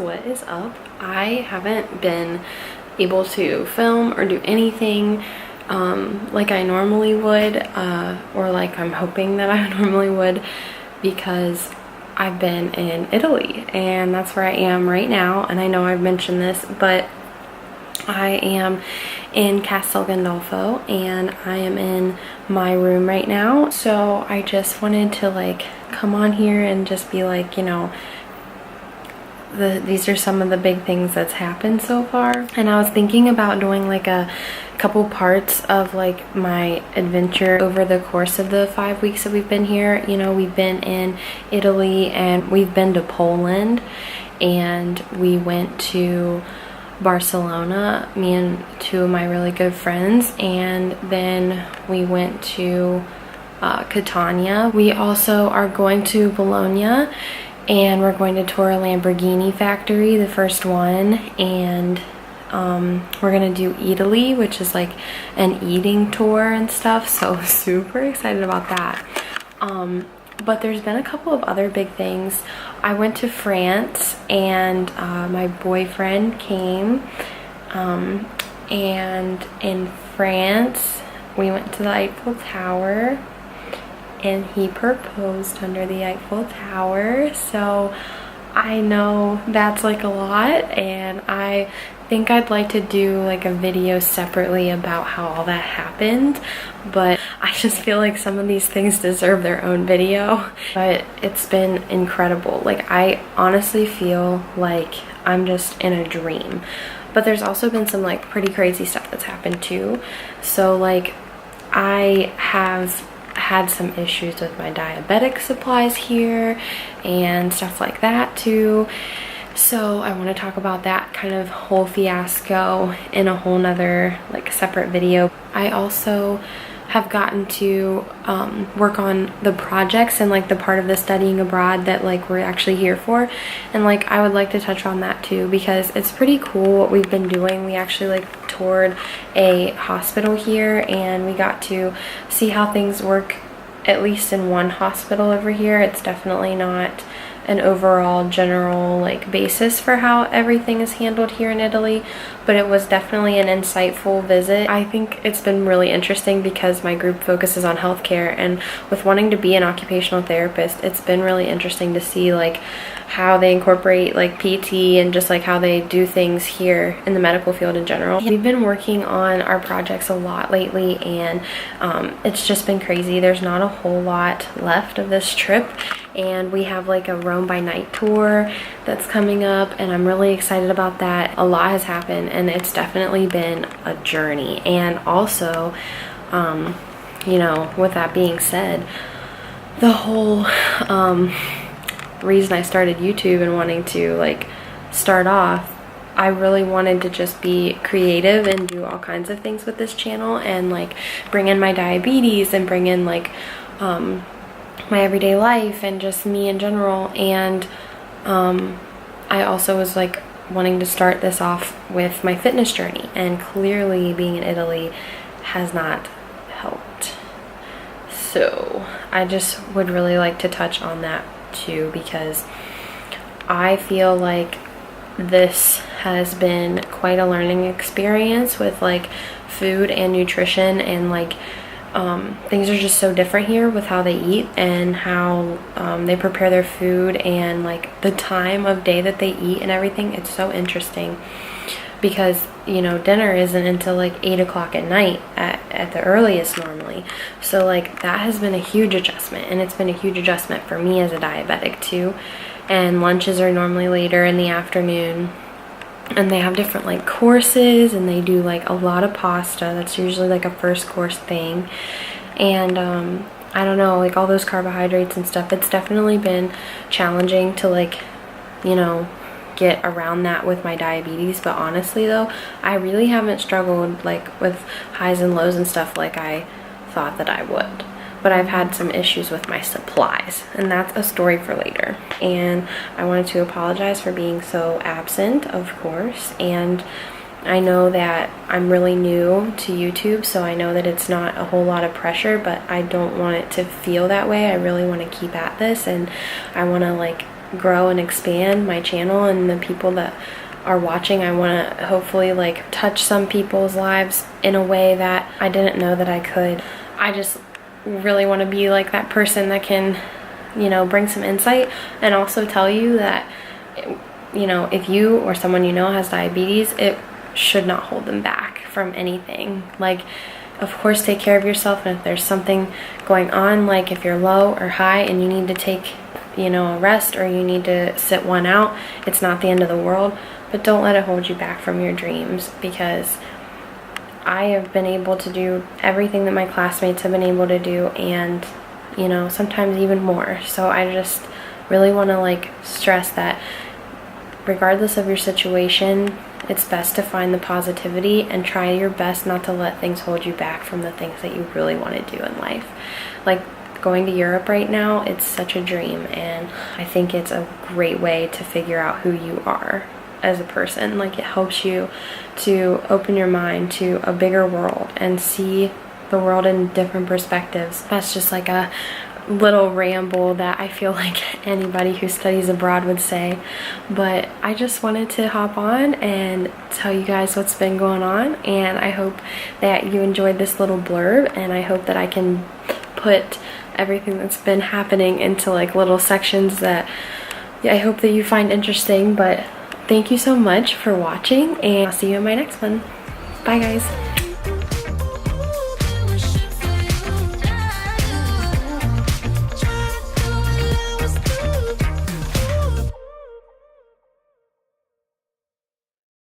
what is up? I haven't been able to film or do anything like I normally would, or like I'm hoping that I normally would, because I've been in Italy and that's where I am right now. And I know I've mentioned this, but I am in Castel Gandolfo and I am in my room right now. So I just wanted to like come on here and just be like, you know, these are some of the big things that's happened so far. And I was thinking about doing like a couple parts of like my adventure over the course of the 5 weeks that we've been here. You know, we've been in Italy and we've been to Poland and we went to Barcelona, me and two of my really good friends, and then we went to Catania. We also are going to Bologna and we're going to tour a Lamborghini factory, the first one, and we're gonna do Italy, which is like an eating tour and stuff, so super excited about that. But there's been a couple of other big things. I went to France and my boyfriend came, and in France we went to the Eiffel Tower and he proposed under the Eiffel Tower. So I know that's like a lot, and I think I'd like to do like a video separately about how all that happened, but I just feel like some of these things deserve their own video. But it's been incredible. Like, I honestly feel like I'm just in a dream. But there's also been some like pretty crazy stuff that's happened too. So like, I have had some issues with my diabetic supplies here and stuff like that too. So I want to talk about that kind of whole fiasco in a whole nother like separate video. I also have gotten to work on the projects and like the part of the studying abroad that like we're actually here for, and like I would like to touch on that too, because it's pretty cool what we've been doing. We actually like toured a hospital here and we got to see how things work, at least in one hospital over here. It's definitely not an overall general like basis for how everything is handled here in Italy, but it was definitely an insightful visit. I think it's been really interesting because my group focuses on healthcare, and with wanting to be an occupational therapist, it's been really interesting to see like how they incorporate like PT and just like how they do things here in the medical field in general. We've been working on our projects a lot lately, and it's just been crazy. There's not a whole lot left of this trip, and we have like a Rome by Night tour that's coming up, and I'm really excited about that. A lot has happened and it's definitely been a journey. And also, you know, with that being said, the whole reason I started YouTube and wanting to like start off, I really wanted to just be creative and do all kinds of things with this channel and like bring in my diabetes and bring in like my everyday life and just me in general. And I also was like wanting to start this off with my fitness journey, and clearly being in Italy has not helped. So I just would really like to touch on that too, because I feel like this has been quite a learning experience with like food and nutrition, and like things are just so different here with how they eat and how they prepare their food, and like the time of day that they eat and everything. It's so interesting because, you know, dinner isn't until like 8 o'clock at night at the earliest normally. So like that has been a huge adjustment, and it's been a huge adjustment for me as a diabetic too. And lunches are normally later in the afternoon, and they have different like courses, and they do like a lot of pasta. That's usually like a first course thing. And I don't know, like all those carbohydrates and stuff, it's definitely been challenging to like, you know, get around that with my diabetes. But honestly though, I really haven't struggled like with highs and lows and stuff like I thought that I would. But I've had some issues with my supplies, and that's a story for later. And I wanted to apologize for being so absent, of course. And I know that I'm really new to YouTube, so I know that it's not a whole lot of pressure, but I don't want it to feel that way. I really want to keep at this, and I want to like grow and expand my channel and the people that are watching. I want to hopefully like touch some people's lives in a way that I didn't know that I could. I just really want to be like that person that can, you know, bring some insight and also tell you that, you know, if you or someone you know has diabetes, it should not hold them back from anything. Like, of course, take care of yourself, and if there's something going on, like if you're low or high and you need to take, you know, a rest or you need to sit one out, it's not the end of the world, but don't let it hold you back from your dreams, because I have been able to do everything that my classmates have been able to do, and, you know, sometimes even more. So I just really want to like stress that regardless of your situation, it's best to find the positivity and try your best not to let things hold you back from the things that you really want to do in life. Like going to Europe right now, it's such a dream, and I think it's a great way to figure out who you are as a person. Like, it helps you to open your mind to a bigger world and see the world in different perspectives. That's just like a little ramble that I feel like anybody who studies abroad would say, but I just wanted to hop on and tell you guys what's been going on, and I hope that you enjoyed this little blurb, and I hope that I can put everything that's been happening into like little sections that I hope that you find interesting. But thank you so much for watching, and I'll see you in my next one. Bye guys.